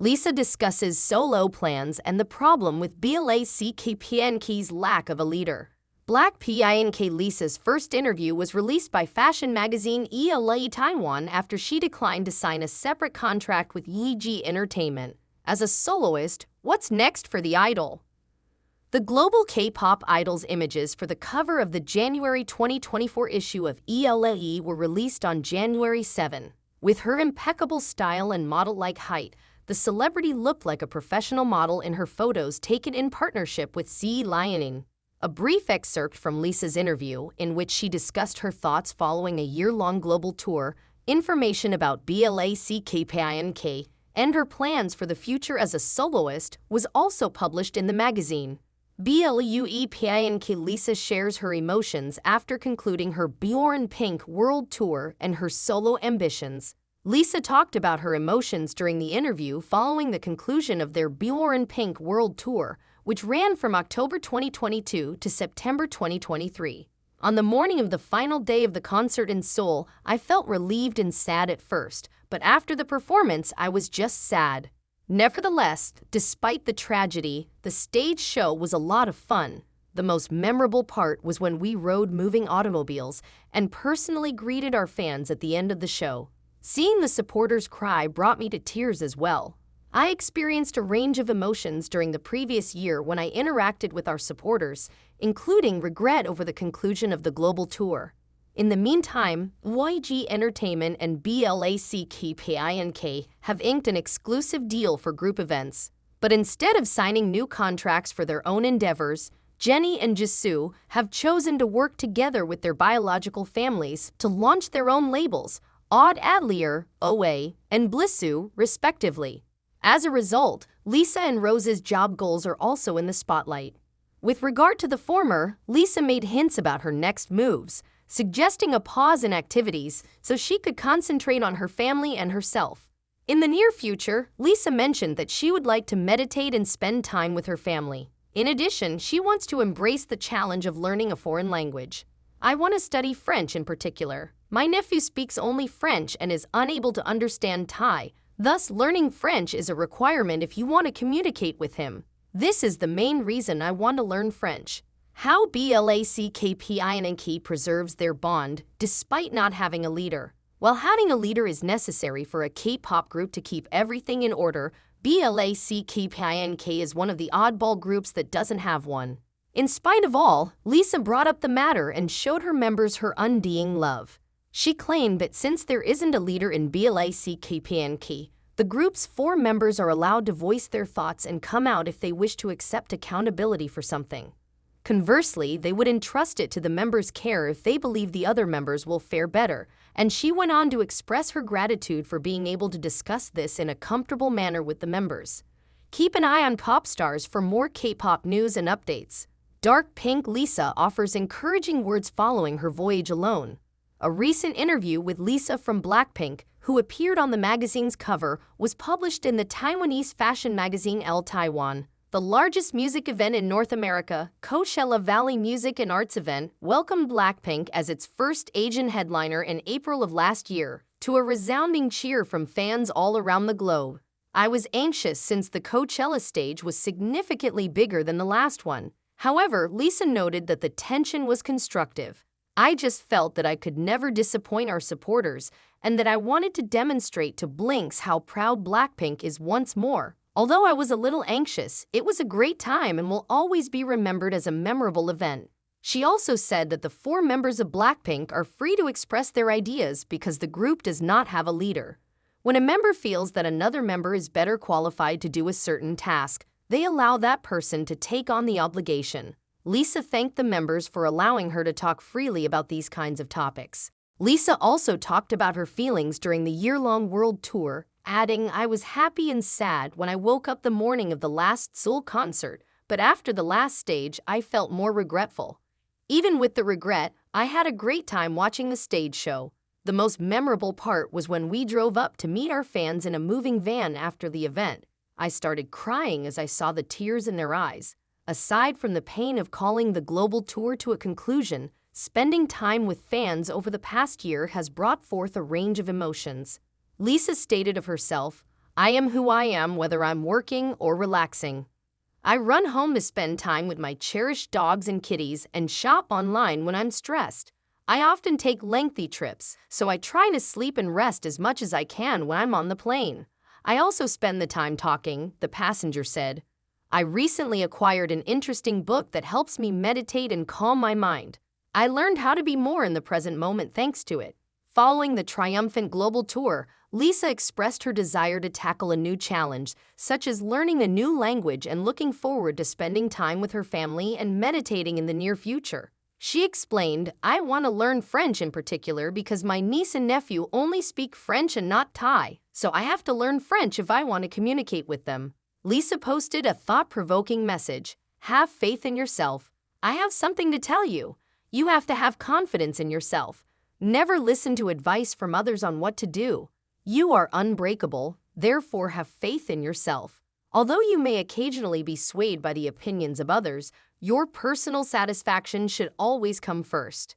Lisa discusses solo plans and the problem with BLACKPINK's lack of a leader. BLACKPINK Lisa's first interview was released by fashion magazine ELA Taiwan after she declined to sign a separate contract with YG Entertainment. As a soloist, what's next for the idol? The global K-pop idol's images for the cover of the January 2024 issue of ELA were released on January 7. With her impeccable style and model-like height, the celebrity looked like a professional model in her photos taken in partnership with C. Liaoning. A brief excerpt from Lisa's interview, in which she discussed her thoughts following a year-long global tour, information about BLACKPINK, and her plans for the future as a soloist, was also published in the magazine. BLACKPINK Lisa shares her emotions after concluding her BLACKPINK World Tour and her solo ambitions. Lisa talked about her emotions during the interview following the conclusion of their BLACKPINK World Tour, which ran from October 2022 to September 2023. On the morning of the final day of the concert in Seoul, I felt relieved and sad at first, but after the performance, I was just sad. Nevertheless, despite the tragedy, the stage show was a lot of fun. The most memorable part was when we rode moving automobiles and personally greeted our fans at the end of the show. Seeing the supporters cry brought me to tears as well. I experienced a range of emotions during the previous year when I interacted with our supporters, including regret over the conclusion of the global tour. In the meantime, YG Entertainment and BLACKPINK have inked an exclusive deal for group events. But instead of signing new contracts for their own endeavors, Jennie and Jisoo have chosen to work together with their biological families to launch their own labels, Odd Adlier, OA, and Blissoo, respectively. As a result, Lisa and Rose's job goals are also in the spotlight. With regard to the former, Lisa made hints about her next moves, suggesting a pause in activities so she could concentrate on her family and herself. In the near future, Lisa mentioned that she would like to meditate and spend time with her family. In addition, she wants to embrace the challenge of learning a foreign language. I want to study French in particular. My nephew speaks only French and is unable to understand Thai. Thus, learning French is a requirement if you want to communicate with him. This is the main reason I want to learn French. How BLACKPINK preserves their bond despite not having a leader. While having a leader is necessary for a K-pop group to keep everything in order, BLACKPINK is one of the oddball groups that doesn't have one. In spite of all, Lisa brought up the matter and showed her members her undying love. She claimed that since there isn't a leader in BLACKPINK, the group's 4 members are allowed to voice their thoughts and come out if they wish to accept accountability for something. Conversely, they would entrust it to the members' care if they believe the other members will fare better, and she went on to express her gratitude for being able to discuss this in a comfortable manner with the members. Keep an eye on Pop Stars for more K-pop news and updates. Dark Pink Lisa offers encouraging words following her voyage alone. A recent interview with Lisa from BLACKPINK, who appeared on the magazine's cover, was published in the Taiwanese fashion magazine Elle Taiwan. The largest music event in North America, Coachella Valley Music and Arts Event, welcomed BLACKPINK as its first Asian headliner in April of last year, to a resounding cheer from fans all around the globe. I was anxious since the Coachella stage was significantly bigger than the last one. However, Lisa noted that the tension was constructive. I just felt that I could never disappoint our supporters and that I wanted to demonstrate to Blinks how proud BLACKPINK is once more. Although I was a little anxious, it was a great time and will always be remembered as a memorable event. She also said that the 4 members of BLACKPINK are free to express their ideas because the group does not have a leader. When a member feels that another member is better qualified to do a certain task, they allow that person to take on the obligation. Lisa thanked the members for allowing her to talk freely about these kinds of topics. Lisa also talked about her feelings during the year-long world tour, adding, "I was happy and sad when I woke up the morning of the last Seoul concert, but after the last stage, I felt more regretful. Even with the regret, I had a great time watching the stage show. The most memorable part was when we drove up to meet our fans in a moving van after the event. I started crying as I saw the tears in their eyes. Aside from the pain of calling the global tour to a conclusion, spending time with fans over the past year has brought forth a range of emotions." Lisa stated of herself, I am who I am whether I'm working or relaxing. I run home to spend time with my cherished dogs and kitties and shop online when I'm stressed. I often take lengthy trips, so I try to sleep and rest as much as I can when I'm on the plane. I also spend the time talking, the passenger said. I recently acquired an interesting book that helps me meditate and calm my mind. I learned how to be more in the present moment thanks to it. Following the triumphant global tour, Lisa expressed her desire to tackle a new challenge, such as learning a new language and looking forward to spending time with her family and meditating in the near future. She explained, I want to learn French in particular because my niece and nephew only speak French and not Thai, so I have to learn French if I want to communicate with them. Lisa posted a thought-provoking message. Have faith in yourself. I have something to tell you. You have to have confidence in yourself. Never listen to advice from others on what to do. You are unbreakable, therefore have faith in yourself. Although you may occasionally be swayed by the opinions of others, your personal satisfaction should always come first.